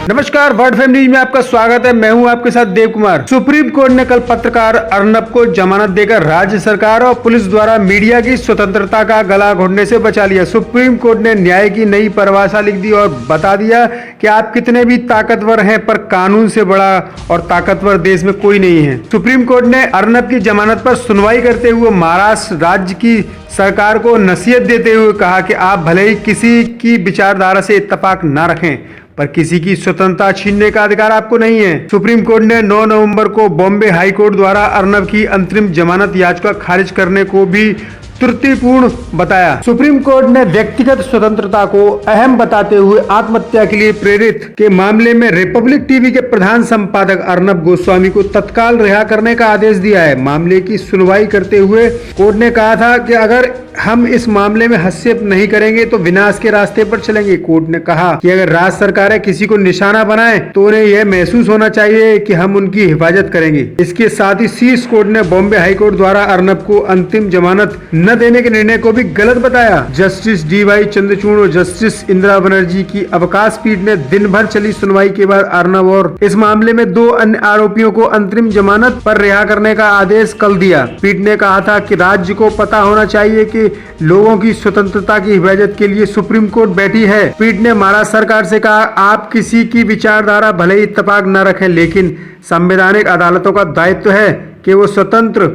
नमस्कार, world fame news में आपका स्वागत है। मैं हूं आपके साथ देव कुमार। सुप्रीम कोर्ट ने कल पत्रकार अर्नब को जमानत देकर राज्य सरकार और पुलिस द्वारा मीडिया की स्वतंत्रता का गला घोटने से बचा लिया। सुप्रीम कोर्ट ने न्याय की नई परिभाषा लिख दी और बता दिया कि आप कितने भी ताकतवर हैं, पर कानून से बड़ा और ताकतवर देश में कोई नहीं है। सुप्रीम कोर्ट ने अर्नब की जमानत पर सुनवाई करते हुए महाराष्ट्र राज्य की सरकार को नसीहत देते हुए कहा कि आप भले ही किसी की विचारधारा से इत्तेफाक न रखें, पर किसी की स्वतंत्रता छीनने का अधिकार आपको नहीं है। सुप्रीम कोर्ट ने 9 नवंबर को बॉम्बे हाई कोर्ट द्वारा अर्नब की अंतरिम जमानत याचिका खारिज करने को भी त्रुटिपूर्ण बताया। सुप्रीम कोर्ट ने व्यक्तिगत स्वतंत्रता को अहम बताते हुए आत्महत्या के लिए प्रेरित के मामले में रिपब्लिक टीवी के प्रधान संपादक अर्नब गोस्वामी को तत्काल रिहा करने का आदेश दिया है। मामले की सुनवाई करते हुए कोर्ट ने कहा था कि अगर हम इस मामले में हस्तक्षेप नहीं करेंगे तो विनाश के रास्ते पर चलेंगे। कोर्ट ने कहा कि अगर राज्य सरकारें किसी को निशाना बनाएं तो उन्हें यह महसूस होना चाहिए कि हम उनकी हिफाजत करेंगे। इसके साथ ही शीर्ष कोर्ट ने बॉम्बे हाई कोर्ट द्वारा अर्नब को अंतिम जमानत न देने के निर्णय को भी गलत बताया। Justice D.Y.. चंद्रचूड़ और जस्टिस इंदिरा बनर्जी की अवकाश पीठ ने दिन भर चली सुनवाई के बाद अर्नब और इस मामले में 2 अन्य आरोपियों को अंतरिम जमानत पर रिहा करने का आदेश कल दिया। पीठ ने कहा था कि राज्य को पता होना चाहिए कि लोगों की स्वतंत्रता की हिफाजत के लिए सुप्रीम कोर्ट बैठी है। पीठ ने महाराष्ट्र सरकार से कहा, आप किसी की विचारधारा भले ही इत्तेफाक न रखें, लेकिन संवैधानिक अदालतों का दायित्व है कि वो स्वतंत्र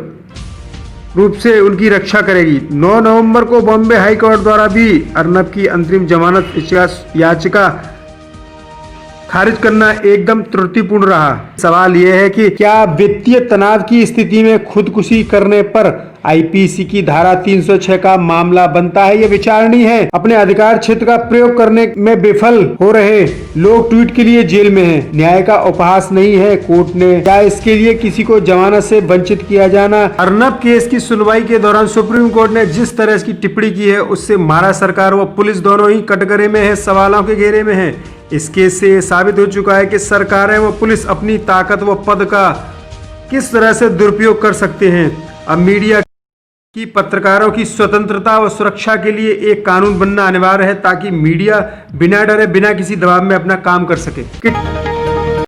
रूप से उनकी रक्षा करेगी। 9 नवंबर को बॉम्बे हाई कोर्ट द्वारा भी अर्नब की अंतरिम जमानत याचिका खारिज करना एकदम त्रुटिपूर्ण रहा। सवाल यह है कि क्या वित्तीय तनाव की स्थिति में खुदकुशी करने पर आईपीसी की धारा 306 का मामला बनता है? यह विचारणीय है। अपने अधिकार क्षेत्र का प्रयोग करने में विफल हो रहे लोग ट्वीट के लिए जेल में हैं। न्याय का उपहास नहीं है कोर्ट ने, क्या इसके लिए किसी को जमानत से वंचित किया जाना? अर्नब केस की सुनवाई के दौरान सुप्रीम कोर्ट ने जिस तरह की टिप्पणी की है उससे महाराष्ट्र सरकार व पुलिस दोनों ही कटघरे में है, सवालों के घेरे में है। इस केस से साबित हो चुका है कि सरकारें व पुलिस अपनी ताकत व पद का किस तरह से दुरुपयोग कर सकते हैं। अब मीडिया की पत्रकारों की स्वतंत्रता व सुरक्षा के लिए एक कानून बनना अनिवार्य है ताकि मीडिया बिना डरे, बिना किसी दबाव में अपना काम कर सके।